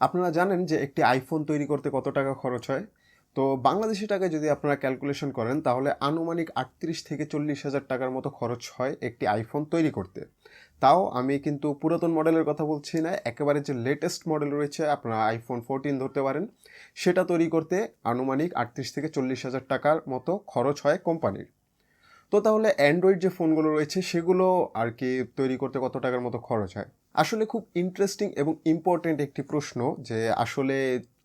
আপনারা জানেন যে একটি আইফোন তৈরি করতে কত টাকা খরচ হয়? তো বাংলাদেশি টাকায় যদি আপনারা ক্যালকুলেশন করেন তাহলে আনুমানিক ৩৮ থেকে ৪০ হাজার টাকার মতো খরচ হয় একটি আইফোন তৈরি করতে। তাও আমি কিন্তু পুরাতন মডেলের কথা বলছি না, একেবারে যে লেটেস্ট মডেল রয়েছে আপনারা আইফোন 14 ধরতে পারেন, সেটা তৈরি করতে আনুমানিক ৩৮ থেকে ৪০ হাজার টাকার মতো খরচ হয় কোম্পানির। তো তাহলে অ্যান্ড্রয়েড যে ফোনগুলো রয়েছে সেগুলো আর কি তৈরি করতে কত টাকার মতো খরচ হয়? আসলে খুব ইন্টারেস্টিং এবং ইম্পর্টেন্ট একটি প্রশ্ন যে আসলে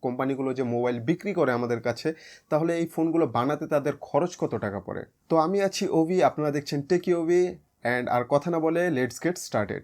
কোম্পানিগুলো যে মোবাইল বিক্রি করে আমাদের কাছে, তাহলে এই ফোনগুলো বানাতে তাদের খরচ কত টাকা পড়ে? তো আমি আছি ওভি, আপনারা দেখছেন টেকি ওভি, অ্যান্ড আর কথা না বলে লেটস গেট স্টার্টেড।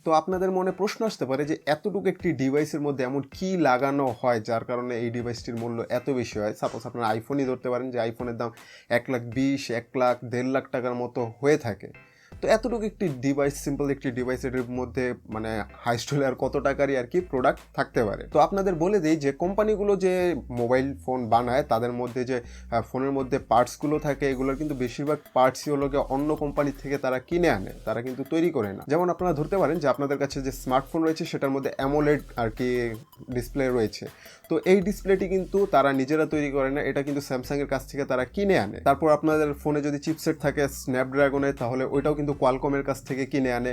তো আপনাদের মনে প্রশ্ন আসতে পারে যে এতটুকু একটি ডিভাইসের মধ্যে এমন কি লাগানো হয় যার কারণে এই ডিভাইসটির মূল্য এত বেশি হয়। সাপোজ আপনারা আইফোনই ধরতে পারেন, যে আইফোনের দাম 1,20,000, 1,00,000, 1,50,000 টাকার মতো হয়ে থাকে। তো এতটুকু একটি ডিভাইস, সিম্পল একটি ডিভাইসের মধ্যে মানে হাইস্ট হলে আর কত টাকারই আর কি প্রোডাক্ট থাকতে পারে। তো আপনাদের বলে দিই যে কোম্পানিগুলো যে মোবাইল ফোন বানায় তাদের মধ্যে যে ফোনের মধ্যে পার্টসগুলো থাকে, এগুলোর কিন্তু বেশিরভাগ পার্টসই হলো গিয়ে অন্য কোম্পানি থেকে তারা কিনে আনে, তারা কিন্তু তৈরি করে না। যেমন আপনারা ধরতে পারেন যে আপনাদের কাছে যে স্মার্টফোন রয়েছে সেটার মধ্যে অ্যামোলেড আর কি ডিসপ্লে রয়েছে, তো এই ডিসপ্লেটি কিন্তু তারা নিজেরা তৈরি করে না, এটা কিন্তু স্যামসাংয়ের কাছ থেকে তারা কিনে আনে। তারপর আপনাদের ফোনে যদি চিপসেট থাকে স্ন্যাপড্রাগনের, তাহলে ওইটাও কিন্তু কোয়ালকমের কাছ থেকে কিনে আনে।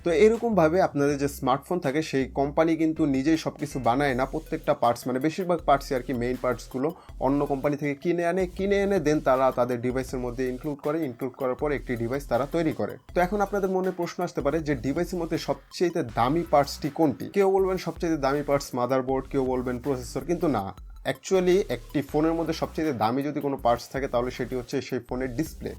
তো এরকমভাবে আপনাদের যে স্মার্টফোন থাকে সেই কোম্পানি কিন্তু নিজেই সব কিছু বানায় না, প্রত্যেকটা পার্টস মানে বেশিরভাগ পার্টসই আর কি মেইন পার্টসগুলো অন্য কোম্পানি থেকে কিনে এনে দেন তারা তাদের ডিভাইসের মধ্যে ইনক্লুড করার পর একটি ডিভাইস তারা তৈরি করে। তো এখন আপনাদের মনে প্রশ্ন আসতে পারে যে ডিভাইসের মধ্যে সবচেয়ে দামি পার্টসটি কোনটি? কেউ বলবেন সবচেয়ে দামি পার্টস মাদারবোর্ড, কেউ বলবেন প্রসেসর, কিন্তু না, অ্যাকচুয়ালি একটি ফোনের মধ্যে সবচেয়ে দামি যদি কোনো পার্টস থাকে তাহলে সেটি হচ্ছে সেই ফোনের ডিসপ্লে।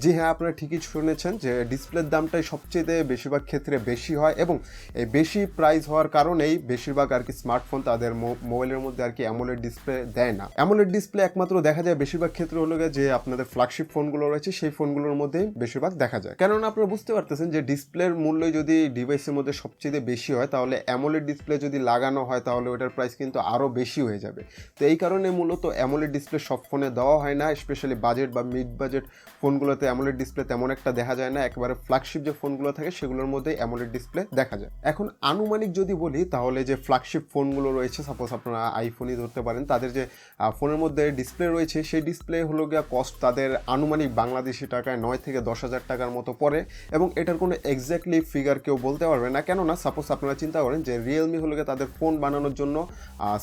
জি হ্যাঁ, আপনারা ঠিকই শুনেছেন যে ডিসপ্লের দামটাই সবচেয়ে বেশিরভাগ ক্ষেত্রে বেশি হয়, এবং এই বেশি প্রাইস হওয়ার কারণেই বেশিরভাগ আর কি স্মার্টফোন তাদের মোবাইলের মধ্যে আর কি অ্যামোলেড ডিসপ্লে দেয় না। অ্যামোলেড ডিসপ্লে একমাত্র দেখা যায় বেশিরভাগ ক্ষেত্রে হলো যে আপনাদের ফ্ল্যাগশিপ ফোনগুলো রয়েছে সেই ফোনগুলোর মধ্যেই বেশিরভাগ দেখা যায়। কেননা আপনারা বুঝতে পারতেছেন যে ডিসপ্লের মূল্য যদি ডিভাইসের মধ্যে সবচেয়ে বেশি হয়, তাহলে অ্যামোলেড ডিসপ্লে যদি লাগানো হয় তাহলে ওটার প্রাইস কিন্তু আরও বেশি হয়ে যাবে। তো এই কারণে মূলত অ্যামোলেড ডিসপ্লে সব ফোনে দেওয়া হয় না, স্পেশালি বাজেট বা মিড বাজেট ফোনগুলোতে অ্যামোলেড ডিসপ্লে তেমন একটা দেখা যায় না। একেবারে ফ্ল্যাগশিপ যে ফোনগুলো থাকে সেগুলোর মধ্যেই অ্যামোলেড ডিসপ্লে দেখা যায়। এখন আনুমানিক যদি বলি তাহলে যে ফ্ল্যাগশিপ ফোনগুলো রয়েছে, সাপোজ আপনারা আইফোনই ধরতে পারেন, তাদের যে ফোনের মধ্যে ডিসপ্লে রয়েছে সেই ডিসপ্লে হলো গিয়া কস্ট তাদের আনুমানিক বাংলাদেশি টাকায় 9 থেকে 10,000 টাকার মতো পড়ে, এবং এটার কোনো এক্স্যাক্টলি ফিগার কেউ বলতে পারবে না। কেননা সাপোজ আপনারা চিন্তা করেন যে রিয়েলমি হলো গিয়ে তাদের ফোন বানানোর জন্য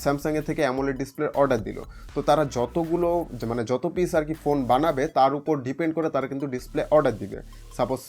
স্যামসাংয়ের থেকে অ্যামোলেড ডিসপ্লের অর্ডার দিল, তো তারা যতগুলো মানে যত পিস আর কি ফোন বানাবে তার উপর ডিপেন্ড করে তারা কিন্তু ডিসপ্লে অর্ডার দিবে। সাপোজ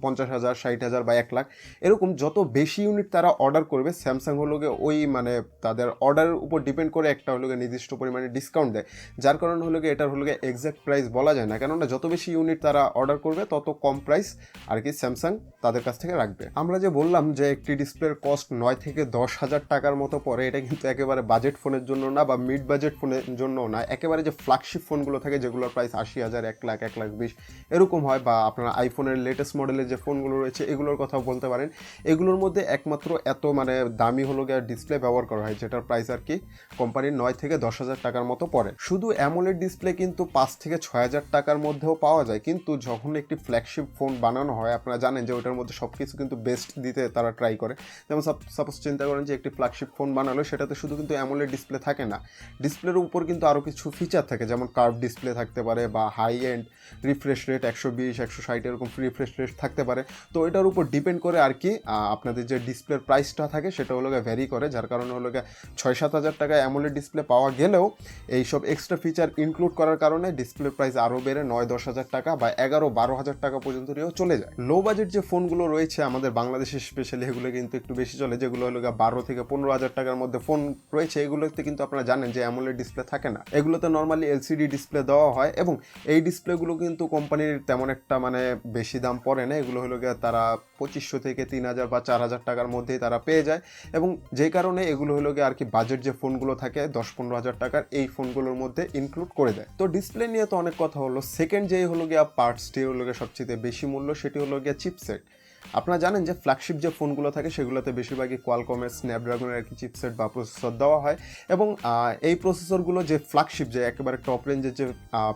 50,000, 60,000 বা 1,00,000, এরকম যত বেশি ইউনিট তারা অর্ডার করবে স্যামসাং হলো গিয়ে ওই মানে তাদের অর্ডারের উপর ডিপেন্ড করে একটা হলো গিয়ে নির্দিষ্ট পরিমাণে ডিসকাউন্ট দেয়, যার কারণে হলো গিয়ে এটার হলো গিয়ে এক্স্যাক্ট প্রাইস বলা যায় না। কেননা যত বেশি ইউনিট তারা অর্ডার করবে তত কম প্রাইস আর কি স্যামসাং তাদের কাছ থেকে রাখবে। আমরা যে বললাম যে একটি ডিসপ্লের কস্ট 9 থেকে 10,000 টাকার মতো পড়ে, এটা কিন্তু একেবারে বাজেট ফোনের জন্য না বা মিড বাজেট ফোনের জন্য না, একেবারে যে ফ্ল্যাগশিপ ফোনগুলো থাকে যেগুলোর প্রাইস 80,000, 1,00,000, 1,20,000 এরকম হয়, বা আপনারা আইফোনের লেটেস্ট মডেলের যে ফোনগুলো রয়েছে এগুলোর কথাও বলতে পারেন, এগুলোর মধ্যে একমাত্র এত মানে দামি হলো গিয়ে ডিসপ্লে ব্যবহার করা হয় যেটার প্রাইস আর কি কোম্পানির 9 থেকে 10,000 টাকার মতো পড়ে। শুধু অ্যামোলেড ডিসপ্লে কিন্তু 5 থেকে 6,000 টাকার মধ্যেও পাওয়া যায়, কিন্তু যখন একটি ফ্ল্যাগশিপ ফোন বানানো হয় আপনারা জানেন যে ওটার মধ্যে সব কিছু কিন্তু বেস্ট দিতে তারা ট্রাই করে। যেমন সাপোজ চিন্তা করেন যে একটি ফ্ল্যাগশিপ ফোন বানালো, সেটাতে শুধু কিন্তু অ্যামোলেড ডিসপ্লে থাকে না, ডিসপ্লের উপর কিন্তু আরও কিছু ফিচার থাকে, যেমন কার্ভ ডিসপ্লে থাকতে পারে বা হাই এন্ড রিফ্রেশ রেট 120, 160 এরকম রিফ্রেশ রেট থাকতে পারে। তো এটার উপর ডিপেন্ড করে আর কি আপনাদের যে ডিসপ্লের প্রাইসটা থাকে সেটা হলো গিয়ে ভ্যারি করে, যার কারণে হলো গিয়ে 6-7 হাজার টাকায় অ্যামোলেড ডিসপ্লে পাওয়া গেলেও এইসব এক্সট্রা ফিচার ইনক্লুড করার কারণে ডিসপ্লের প্রাইস আরও বেড়ে 9-10 হাজার টাকা বা 11-12 হাজার টাকা পর্যন্তও চলে যায়। লো বাজেট যে ফোনগুলো রয়েছে আমাদের বাংলাদেশে স্পেশালি এগুলো কিন্তু একটু বেশি চলে, যেগুলো হলো গিয়ে 12 থেকে 15 হাজার টাকার মধ্যে ফোন রয়েছে, এগুলোতে কিন্তু আপনারা জানেন যে অ্যামোলেড ডিসপ্লে থাকে না, এগুলোতে নর্মালি এলসিডি ডিসপ্লে দেওয়া হয়, এবং এই ডিসপ্লেগুলো কিন্তু কোম্পানির তেমন একটা মানে বেশি দাম পড়ে না, এগুলো হলো গিয়ে তারা 2500 থেকে 3,000 বা 4,000 টাকার মধ্যেই তারা পেয়ে যায়, এবং যে কারণে এগুলো হলো গিয়ে আর কি বাজেট যে ফোনগুলো থাকে 10-15 হাজার টাকার এই ফোনগুলোর মধ্যে ইনক্লুড করে দেয়। তো ডিসপ্লে নিয়ে তো অনেক কথা হলো, সেকেন্ড যেই হলো গিয়ে পার্টসটি হলো গিয়ে সবচেয়ে বেশি মূল্য, সেটি হলো গিয়ে চিপসেট। আপনারা জানেন যে ফ্ল্যাগশিপ যে ফোনগুলো থাকে সেগুলোতে বেশিরভাগই কোয়ালকমের স্ন্যাপড্রাগনের আর কি চিপসেট বা প্রসেসর দেওয়া হয়, এবং এই প্রসেসরগুলো যে ফ্ল্যাগশিপ যে একেবারে টপ রেঞ্জের যে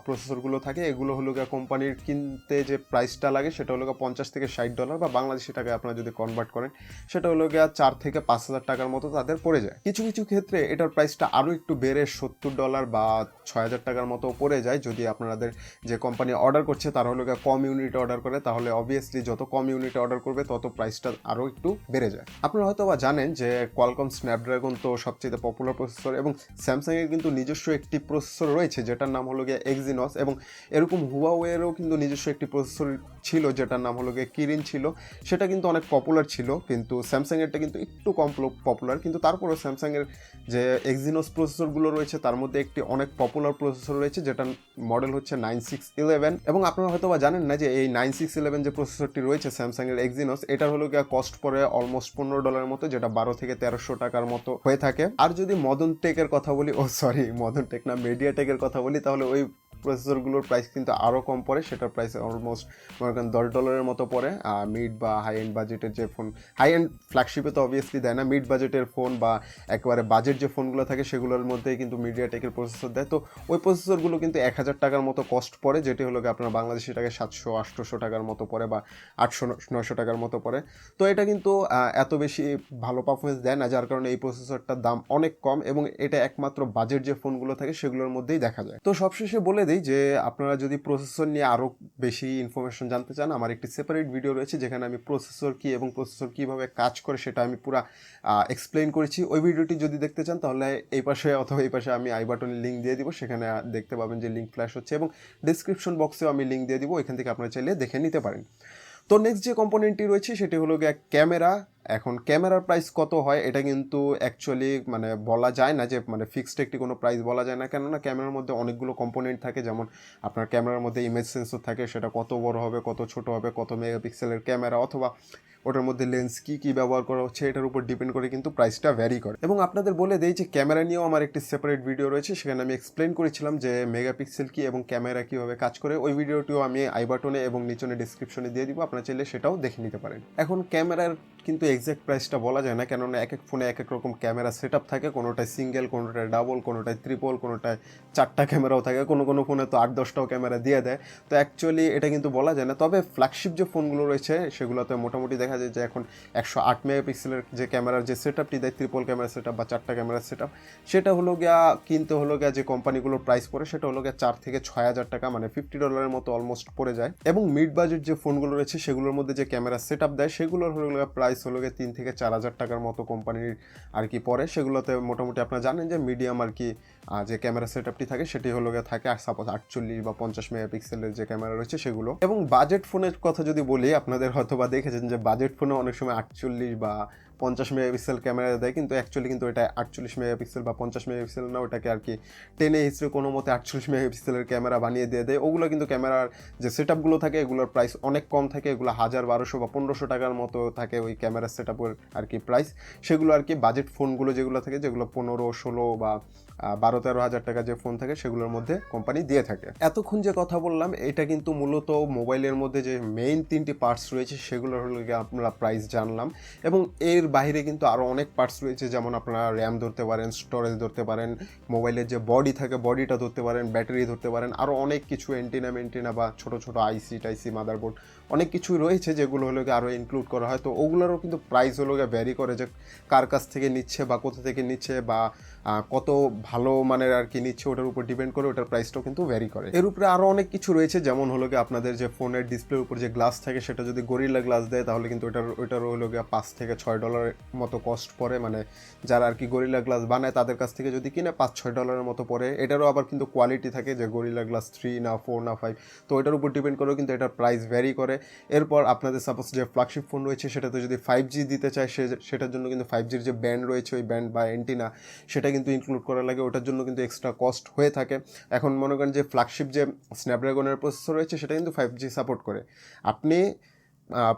প্রসেসরগুলো থাকে এগুলো হলো গিয়ে কোম্পানির কিনতে যে প্রাইসটা লাগে সেটা হলো গিয়ে $50 থেকে $60, বা বাংলাদেশি টাকায় আপনারা যদি কনভার্ট করেন সেটা হলো গিয়ে 4 থেকে 5,000 টাকার মতো তাদের পড়ে যায়। কিছু কিছু ক্ষেত্রে এটার প্রাইসটা আরও একটু বেড়ে $70 বা 6,000 টাকার মতো পড়ে যায় যদি আপনাদের যে কোম্পানি অর্ডার করছে তারা হলো গিয়ে কম ইউনিট অর্ডার করে, তাহলে অবভিয়াসলি যত কম ইউনিট অর্ডার করবে তত প্রাইসটা আরও একটু বেড়ে যায়। আপনারা হয়তো বা জানেন যে কোয়ালকম স্ন্যাপড্রাগন তো সবচেয়ে পপুলার প্রসেসর, এবং স্যামসাংয়ের কিন্তু নিজস্ব একটি প্রসেসর রয়েছে যেটার নাম হলো গিয়ে এক্সিনস, এবং এরকম হুয়াওয়েরও কিন্তু নিজস্ব একটি প্রসেসর ছিল যেটার নাম হলো গিয়ে কিরিন ছিল, সেটা কিন্তু অনেক পপুলার ছিল, কিন্তু স্যামসাংয়েরটা কিন্তু একটু কম পপুলার। কিন্তু তারপরেও স্যামসাংয়ের যে এক্সিনস প্রসেসরগুলো রয়েছে তার মধ্যে একটি অনেক পপুলার প্রসেসর রয়েছে যেটার মডেল হচ্ছে 9611, এবং আপনারা হয়তো বা জানেন না যে এই 9611 যে প্রসেসরটি রয়েছে স্যামসাংয়ের এক্সিনস, এটার হলো গিয়ে কস্ট পড়ে অলমোস্ট $15 মতো, যেটা 12 থেকে 1300 টাকার মতো হয়ে থাকে। আর যদি মদন টেকের কথা বলি, মদন টেক না, মিডিয়া টেকের কথা বলি, তাহলে ওই প্রসেসরগুলোর প্রাইস কিন্তু আরও কম পড়ে, সেটার প্রাইস অলমোস্ট মনে করেন $10 মতো পড়ে। মিড বা হাই এন্ড বাজেটের যে ফোন, হাই এন্ড ফ্ল্যাগশিপে তো অবভিয়াসলি দেয় না, মিড বাজেটের ফোন বা একেবারে বাজেট যে ফোনগুলো থাকে সেগুলোর মধ্যেই কিন্তু মিডিয়া টেকের প্রসেসর দেয়। তো ওই প্রসেসরগুলো কিন্তু 1,000 টাকার মতো কস্ট পড়ে, যেটি হলো আপনার বাংলাদেশি টাকায় 700-800 টাকার মতো পড়ে, বা 800-900 টাকার মতো পড়ে। তো এটা কিন্তু এত বেশি ভালো পারফরমেন্স দেয় না, যার কারণে এই প্রসেসরটার দাম অনেক কম, এবং এটা একমাত্র বাজেট যে ফোনগুলো থাকে সেগুলোর মধ্যেই দেখা যায়। তো সবশেষে বলে দিই যে আপনারা যদি প্রসেসর নিয়ে আরও বেশি ইনফরমেশন জানতে চান, আমার একটি সেপারেট ভিডিও রয়েছে যেখানে আমি প্রসেসর কী এবং প্রসেসর কীভাবে কাজ করে সেটা আমি পুরো এক্সপ্লেন করেছি। ওই ভিডিওটি যদি দেখতে চান তাহলে এই পাশে অথবা এই পাশে আমি আই বাটনে লিঙ্ক দিয়ে দিব, সেখানে দেখতে পাবেন যে লিঙ্ক ফ্ল্যাশ হচ্ছে, এবং ডিসক্রিপশন বক্সেও আমি লিঙ্ক দিয়ে দিব, ওইখান থেকে আপনারা চাইলে দেখে নিতে পারেন। তো নেক্সট যে কম্পোনেন্টটি রয়েছে সেটি হলো গিয়ে ক্যামেরা। এখন ক্যামেরার প্রাইস কত হয় এটা কিন্তু অ্যাকচুয়ালি মানে বলা যায় না, যে মানে ফিক্সড একটি কোনো প্রাইস বলা যায় না, কেননা ক্যামেরার মধ্যে অনেকগুলো কম্পোনেন্ট থাকে। যেমন আপনার ক্যামেরার মধ্যে ইমেজ সেন্সর থাকে, সেটা কত বড় হবে, কত ছোট হবে, কত মেগাপিক্সেলের ক্যামেরা, অথবা ওটার মধ্যে লেন্স কী ব্যবহার করা হচ্ছে এটার উপর ডিপেন্ড করে কিন্তু প্রাইসটা ভ্যারি করে। এবং আপনাদের বলে দেই যে ক্যামেরা নিয়েও আমার একটি সেপারেট ভিডিও রয়েছে, সেখানে আমি এক্সপ্লেন করেছিলাম যে মেগাপিক্সেল কী এবং ক্যামেরা কীভাবে কাজ করে। ওই ভিডিওটিও আমি আই বাটনে এবং নিচনে ডিসক্রিপশনে দিয়ে দিব, আপনারা চাইলে সেটাও দেখে নিতে পারেন। এখন ক্যামেরার কিন্তু এক্স্যাক্ট প্রাইসটা বলা যায় না, কেননা এক এক ফোনে এক এক রকম ক্যামেরা সেট আপ থাকে, কোনোটায় সিঙ্গেল, কোনোটায় ডাবল, কোনোটায় ট্রিপল, কোনোটায় 4টা ক্যামেরাও থাকে, কোনো কোনো ফোনে তো 8-10টাও ক্যামেরা দিয়ে দেয়। তো অ্যাকচুয়ালি এটা কিন্তু বলা যায় না। তবে ফ্ল্যাগশিপ যে ফোনগুলো রয়েছে সেগুলোতে মোটামুটি দেখা যায় যে এখন 108 মেগাপিক্সেলের যে ক্যামেরার যে সেট আপটি দেয়, ট্রিপল ক্যামেরা সেট আপ বা 4টা ক্যামেরার সেট আপ, সেটা হলো গিয়া কিনতে হলো গিয়া যে কোম্পানিগুলোর প্রাইস পড়ে সেটা হলো গিয়া 4 থেকে 6,000 টাকা, মানে $50 মতো অলমোস্ট পড়ে যায়। এবং মিড বাজেট যে ফোনগুলো রয়েছে সেগুলোর মধ্যে যে ক্যামেরা সেট আপ দেয় সেগুলোর হলো গিয়া প্রাইস হলো গিয়া 3 থেকে 4,000 টাকার মতো কোম্পানির আর কি পড়ে। সেগুলোতে মোটামুটি আপনারা জানেন যে মিডিয়াম আর কি যে ক্যামেরা সেট আপটি থাকে সেটি হলো গিয়ে থাকে আর সাপোজ 48 বা 50 মেগাপিক্সেলের যে ক্যামেরা রয়েছে সেগুলো। এবং বাজেট ফোনের কথা যদি বলি, আপনাদের হয়তো বা দেখেছেন যে বাজেট ফোনে অনেক সময় 48 বা 50 মেগাপিক্সেল ক্যামেরা দেয়, কিন্তু অ্যাকচুয়ালি কিন্তু এটা 48 মেগাপিক্সেল বা 50 মেগাপিক্সেল না, ওটাকে আর কি টেনে হিস্ট্রি কোনো মতে 48 মেগাপিক্সেলের ক্যামেরা বানিয়ে দিয়ে দেয়। ওগুলো কিন্তু ক্যামেরার যে সেট আপগুলো থাকে এগুলোর প্রাইস অনেক কম থাকে, এগুলো 1000, 1200 বা 1500 টাকার মতো থাকে ওই ক্যামেরার সেট আপের আর কি প্রাইস। সেগুলো আর কি বাজেট ফোনগুলো যেগুলো থাকে, যেগুলো 15, 16 বা 12-13 হাজার টাকা যে ফোন থাকে সেগুলোর মধ্যে কোম্পানি দিয়ে থাকে। এতক্ষণ যে কথা বললাম এটা কিন্তু মূলত মোবাইলের মধ্যে যে মেইন 3টি পার্টস রয়েছে সেগুলোর হলো গিয়ে আপনারা প্রাইস জানলাম, এবং এর বাইরে কিন্তু আরও অনেক পার্টস রয়েছে, যেমন আপনারা র্যাম ধরতে পারেন, স্টোরেজ ধরতে পারেন, মোবাইলের যে বডি থাকে বডিটা ধরতে পারেন, ব্যাটারি ধরতে পারেন, আরও অনেক কিছু মেন্টিনা বা ছোটো ছোটো আইসি মাদারবোর্ড অনেক কিছুই রয়েছে যেগুলো হলো গিয়ে আরও ইনক্লুড করা হয়। তো ওগুলোরও কিন্তু প্রাইস হলো গিয়ে ভ্যারি করে, যে কার কাছ থেকে নিচ্ছে বা কোথা থেকে নিচ্ছে বা কত ভালো মানের আর কি নিচ্ছে ওটার উপর ডিপেন্ড করে ওটার প্রাইসটাও কিন্তু ভ্যারি করে। এর উপরে আরও অনেক কিছু রয়েছে, যেমন হলো গিয়ে আপনাদের যে ফোনের ডিসপ্লের উপর যে গ্লাস থাকে সেটা যদি গরিলা গ্লাস দেয় তাহলে কিন্তু ওইটারও হলো গিয়ে $5 থেকে $6 মতো কস্ট পড়ে, মানে যারা আর কি গরিলা গ্লাস বানায় তাদের কাছ থেকে যদি কিনে $5-6 মতো পড়ে। এটারও আবার কিন্তু কোয়ালিটি থাকে, যে গরিলা গ্লাস 3 না 4 না 5, তো ওইটার উপর ডিপেন্ড করেও কিন্তু এটার প্রাইস ভ্যারি করে। এরপর আপনাদের সাপোজ যে ফ্ল্যাগশিপ ফোন রয়েছে সেটাতে যদি 5G দিতে চায় সেটার জন্য কিন্তু 5Gর যে ব্যান্ড রয়েছে ওই ব্যান্ড বা অ্যান্টিনা সেটা কিন্তু ইনক্লুড করা লাগে, ওটার জন্য কিন্তু এক্সট্রা কস্ট হয়ে থাকে। এখন মনে করেন যে ফ্ল্যাগশিপ যে স্ন্যাপড্রাগনের প্রসেসর রয়েছে সেটা কিন্তু 5G সাপোর্ট করে। আপনি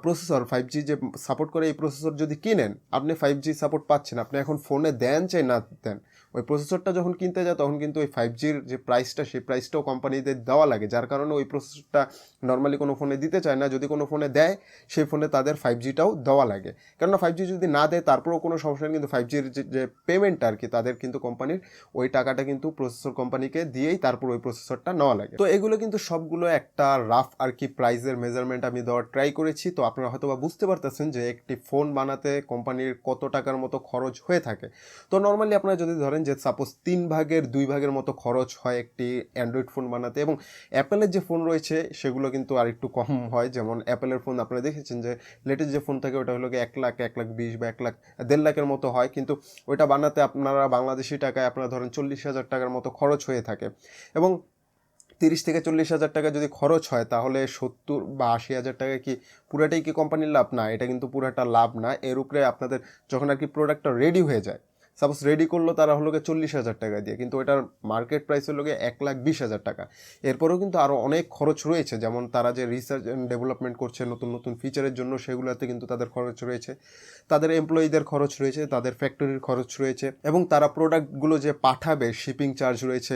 প্রসেসর 5G যে সাপোর্ট করে এই প্রসেসর যদি কিনেন, আপনি 5G সাপোর্ট পাচ্ছেন, আপনি এখন ফোনে দেন চাই না দেন, ওই প্রসেসরটা যখন কিনতে যায় তখন কিন্তু ওই 5Gর যে প্রাইসটা সেই প্রাইসটাও কোম্পানিদের দেওয়া লাগে, যার কারণে ওই প্রসেসরটা নর্মালি কোনো ফোনে দিতে চায় না। যদি কোনো ফোনে দেয় সেই ফোনে তাদের 5Gটাও দেওয়া লাগে, কেননা 5G যদি না দেয় তারপরেও কোনো সমস্যা নেই, কিন্তু 5Gর যে পেমেন্টটা আর কি তাদের কিন্তু কোম্পানির ওই টাকাটা কিন্তু প্রসেসর কোম্পানিকে দিয়েই তারপর ওই প্রসেসরটা নেওয়া লাগে। তো এগুলো কিন্তু সবগুলো একটা রাফ আর কি প্রাইসের মেজারমেন্ট আমি দেওয়ার ট্রাই করেছি। তো আপনারা হয়তো বা বুঝতে পারতেছেন যে একটি ফোন বানাতে কোম্পানির কত টাকার মতো খরচ হয়ে থাকে। তো নর্মালি আপনারা যদি ধরেন যে সাপোজ 3/2 মতো খরচ হয় একটি অ্যান্ড্রয়েড ফোন বানাতে, এবং অ্যাপেলের যে ফোন রয়েছে সেগুলো কিন্তু আর একটু কম হয়। যেমন অ্যাপেলের ফোন আপনারা দেখেছেন যে লেটেস্ট যে ফোন থাকে ওটা হলো 1,00,000, 1,20,000 বা 1,50,000 মতো হয়, কিন্তু ওইটা বানাতে আপনারা বাংলাদেশি টাকায় আপনারা ধরেন 40,000 টাকার মতো খরচ হয়ে থাকে। এবং 30,000 থেকে 40,000 টাকা যদি খরচ হয় তাহলে 70,000 বা 80,000 টাকা কি পুরাটাই কি কোম্পানির লাভ? না, এটা কিন্তু পুরাটা লাভ না। এর উপরে আপনাদের যখন আর কি প্রোডাক্টটা রেডি হয়ে যায়, সাপোজ রেডি করলো তারা হলো 40,000 টাকা দিয়ে, কিন্তু ওটার মার্কেট প্রাইস হলো 1,20,000 টাকা। এরপরেও কিন্তু আরও অনেক খরচ রয়েছে, যেমন তারা যে রিসার্চ অ্যান্ড ডেভেলপমেন্ট করছে নতুন নতুন ফিচারের জন্য, সেগুলোতে কিন্তু তাদের খরচ রয়েছে, তাদের এমপ্লয়ীদের খরচ রয়েছে, তাদের ফ্যাক্টরির খরচ রয়েছে, এবং তারা প্রোডাক্টগুলো যে পাঠাবে শিপিং চার্জ রয়েছে,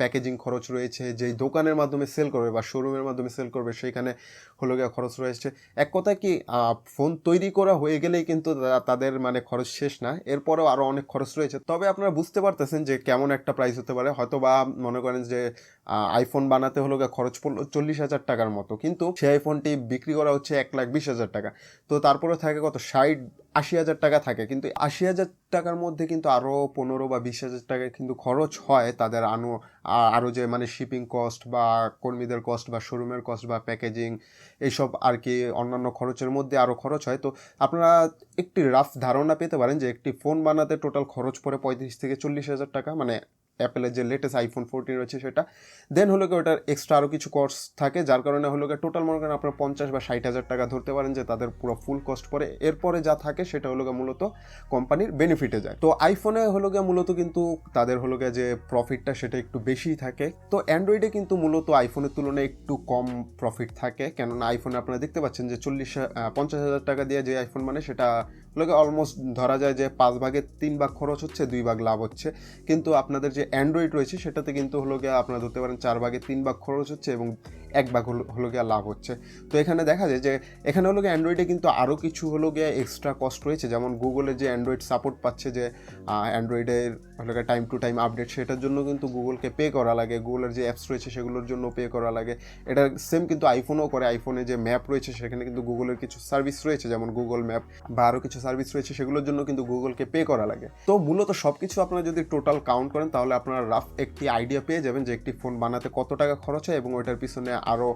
প্যাকেজিং খরচ রয়েছে, যেই দোকানের মাধ্যমে সেল করবে বা শোরুমের মাধ্যমে সেল করবে সেইখানে হলো খরচ রয়েছে। এক কথা কি ফোন তৈরি করা হয়ে গেলেই কিন্তু তাদের মানে খরচ শেষ না, এরপরেও আরও অনেক খরচ রয়েছে। তবে আপনারা বুঝতে পারতেছেন যে কেমন একটা প্রাইস হতে পারে। হয়তো বা মনে করেন যে আইফোন বানাতে হলো খরচ পড়লো 40,000 টাকার মতো, কিন্তু সেই আইফোনটি বিক্রি করা হচ্ছে 1,20,000 টাকা। তো তারপরে থাকে কত 60-80,000 টাকা থাকে, কিন্তু 80,000 টাকার মধ্যে কিন্তু আরও 15 বা 20,000 টাকা কিন্তু খরচ হয় তাদের আরও যে মানে শিপিং কস্ট বা কর্মীদের কস্ট বা শোরুমের কস্ট বা প্যাকেজিং এইসব আর কি অন্যান্য খরচের মধ্যে আরও খরচ হয়। তো আপনারা একটি রাফ ধারণা পেতে পারেন যে একটি ফোন বানাতে টোটাল খরচ পড়ে 35,000 থেকে 40,000 টাকা, মানে অ্যাপেলের যে লেটেস্ট আইফোন 14 রয়েছে সেটা। দেন হলো ওটার এক্সট্রা আরও কিছু কস্ট থাকে, যার কারণে হলো টোটাল মনে করেন আপনার 50 বা 60,000 টাকা ধরতে পারেন যে তাদের পুরো ফুল কস্ট পড়ে। এরপরে যা থাকে সেটা হলো মূলত কোম্পানির বেনিফিটে যায়। তো আইফোনে হলো মূলত কিন্তু তাদের হলো যে প্রফিটটা সেটা একটু বেশিই থাকে। তো অ্যান্ড্রয়েডে কিন্তু মূলত আইফোনের তুলনায় একটু কম প্রফিট থাকে, কেননা আইফোনে আপনারা দেখতে পাচ্ছেন যে 50,000 টাকা দিয়ে যে আইফোন মানে সেটা অলমোস্ট ধরা যায় যে 5/3 খরচ হচ্ছে, 2 লাভ হচ্ছে। কিন্তু আপনাদের যে অ্যান্ড্রয়েড রয়েছে সেটাতে কিন্তু আপনারা ধরতে পারেন 4/3 খরচ হচ্ছে এবং 1 হলো লাভ হচ্ছে। তো এখানে দেখা যায় যে এখানে অ্যান্ড্রয়েডে কিন্তু আরও কিছু এক্সট্রা কস্ট রয়েছে, যেমন গুগলের যে অ্যান্ড্রয়েড সাপোর্ট পাচ্ছে, যে অ্যান্ড্রয়েডের টাইম টু টাইম আপডেট, সেটার জন্য কিন্তু গুগলকে পে করা লাগে। গুগলের যে অ্যাপস রয়েছে সেগুলোর জন্য পে করা লাগে। এটা সেম কিন্তু আইফোনও করে। আইফোনে যে ম্যাপ রয়েছে সেখানে কিন্তু গুগলের কিছু সার্ভিস রয়েছে, যেমন গুগল ম্যাপ বা আরও কিছু সার্ভিস রয়েছে, সেগুলোর জন্য কিন্তু গুগলকে পে করা লাগে। তো মূলত সব কিছু আপনারা যদি টোটাল কাউন্ট করেন তাহলে আপনারা রাফ একটি আইডিয়া পেয়ে যাবেন যে একটি ফোন বানাতে কত টাকা খরচ হয়, এবং ওইটার পিছনে আরও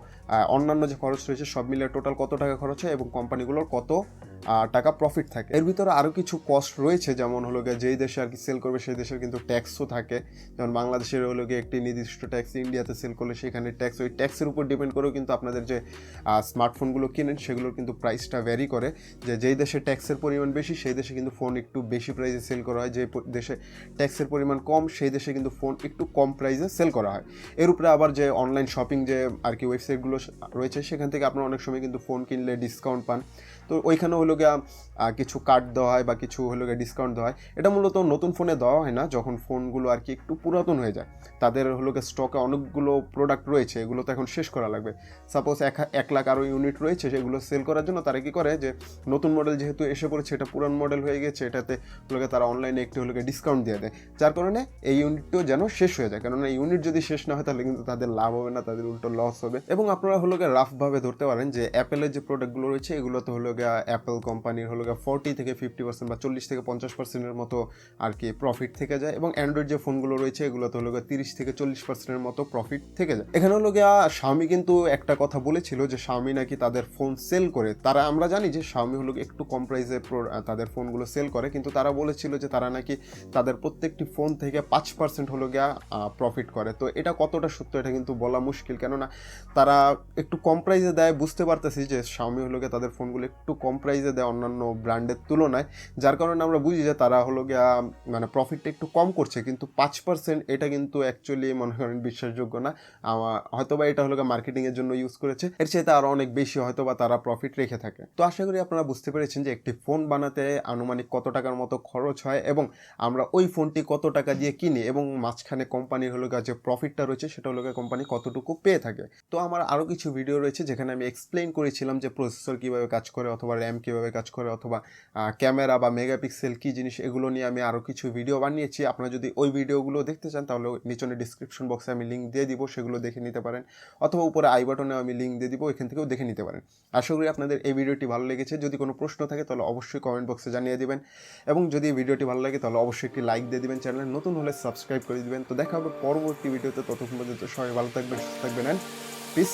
অন্যান্য যে খরচ রয়েছে সব মিলিয়ে টোটাল কত টাকা খরচ হয়, এবং কোম্পানিগুলোর কত টাকা প্রফিট থাকে। এর ভিতরে আরও কিছু কস্ট রয়েছে, যেমন যেই দেশে আর কি সেল করবে সেই দেশের কিন্তু ট্যাক্সও থাকে। যেমন বাংলাদেশের একটি নির্দিষ্ট ট্যাক্স, ইন্ডিয়াতে সেল করলে সেখানে ট্যাক্স, ওই ট্যাক্সের উপর ডিপেন্ড করেও কিন্তু আপনাদের যে স্মার্টফোনগুলো কিনেন সেগুলোর কিন্তু প্রাইসটা ভ্যারি করে। যে যেই দেশে ট্যাক্সের পরিমাণ বেশি সেই দেশে কিন্তু ফোন একটু বেশি প্রাইসে সেল করা হয়, যে দেশে ট্যাক্সের পরিমাণ কম সেই দেশে কিন্তু ফোন একটু কম প্রাইসে সেল করা হয়। এর উপরে আবার যে অনলাইন শপিং যে আর কি ওয়েবসাইটগুলো রয়েছে সেখান থেকে আপনারা অনেক সময় কিন্তু ফোন কিনলে ডিসকাউন্ট পান। তো ওইখানে কিছু কার্ড দেওয়া হয় বা কিছু ডিসকাউন্ট দেওয়া হয়। এটা মূলত নতুন ফোনে দেওয়া হয় না, যখন ফোনগুলো আর কি একটু পুরাতন হয়ে যায়, তাদের স্টকে অনেকগুলো প্রোডাক্ট রয়েছে, এগুলো তো এখন শেষ করা লাগবে। সাপোজ 1 লাখ আরও ইউনিট রয়েছে, সেগুলো সেল করার জন্য তারা কি করে যে নতুন মডেল যেহেতু এসে পড়েছে, এটা পুরান মডেল হয়ে গেছে, এটাতে তারা অনলাইনে একটু ডিসকাউন্ট দিয়ে দেয়, যার কারণে এই ইউনিটটিও যেন শেষ হয়ে যায়। কারণ এই ইউনিট যদি শেষ না হয় তাহলে কিন্তু তাদের লাভ হবে না, তাদের উল্টো লস হবে। এবং আপনারা রাফভাবে ধরতে পারেন যে অ্যাপেলের যে প্রোডাক্টগুলো রয়েছে এগুলোতে অ্যাপেল কোম্পানির 40 থেকে 50% বা 40 থেকে 50%-এর মতো আর কি প্রফিট থেকে যায়, এবং অ্যান্ড্রয়েড যে ফোনগুলো রয়েছে এগুলোতে 30 থেকে 40%-এর মতো প্রফিট থেকে যায়। এখানে শাওমি কিন্তু একটা কথা বলেছিল যে শাওমি নাকি তাদের ফোন সেল করে, তারা আমরা জানি যে শাওমি একটু কম প্রাইসে তাদের ফোনগুলো সেল করে, কিন্তু তারা বলেছিল যে তারা নাকি তাদের প্রত্যেকটি ফোন থেকে 5% প্রফিট করে। তো এটা কতটা সত্য এটা কিন্তু বলা মুশকিল, কেননা তারা একটু কম প্রাইসে দেয়, বুঝতে পারতেছি যে শাওমি তাদের ফোনগুলো একটু একটু কম প্রাইসে দেয় অন্যান্য ব্র্যান্ডের তুলনায়, যার কারণে আমরা বুঝি যে তারা হলো গিয়া মানে প্রফিটটা একটু কম করছে, কিন্তু 5% এটা কিন্তু অ্যাকচুয়ালি মনে করেন বিশ্বাসযোগ্য না। হয়তোবা এটা হলো গিয়ে মার্কেটিংয়ের জন্য ইউজ করেছে, এর চাইতে আরও অনেক বেশি হয়তোবা তারা প্রফিট রেখে থাকে। তো আশা করি আপনারা বুঝতে পেরেছেন যে একটি ফোন বানাতে আনুমানিক কত টাকার মতো খরচ হয় এবং আমরা ওই ফোনটি কত টাকা দিয়ে কিনি এবং মাঝখানে কোম্পানির হলো গিয়ে যে প্রফিটটা রয়েছে সেটা হলো গিয়ে কোম্পানি কতটুকু পেয়ে থাকে। তো আমার আরও কিছু ভিডিও রয়েছে যেখানে আমি এক্সপ্লেইন করেছিলাম যে প্রসেসর কীভাবে কাজ করে অথবা র্যাম কীভাবে কাজ করে অথবা ক্যামেরা বা মেগাপিক্সেল কী জিনিস, এগুলো নিয়ে আমি আরও কিছু ভিডিও বানিয়েছি। আপনারা যদি ওই ভিডিওগুলো দেখতে চান তাহলে নিচনে ডিসক্রিপশন বক্সে আমি লিঙ্ক দিয়ে দিব, সেগুলো দেখে নিতে পারেন, অথবা উপরে আই বাটনে আমি লিঙ্ক দিয়ে দিব, এখান থেকেও দেখে নিতে পারেন। আশা করি আপনাদের এই ভিডিওটি ভালো লেগেছে। যদি কোনো প্রশ্ন থাকে তাহলে অবশ্যই কমেন্ট বক্সে জানিয়ে দিবেন, এবং যদি ভিডিওটি ভালো লাগে তাহলে অবশ্যই একটি লাইক দিয়ে দিবেন, চ্যানেলে নতুন হলে সাবস্ক্রাইব করে দিবেন। তো দেখা হবে পরবর্তী ভিডিওতে, ততক্ষণ পর্যন্ত সবাই ভালো থাকবেন, সুস্থ থাকবেন, অ্যান্ড পিস।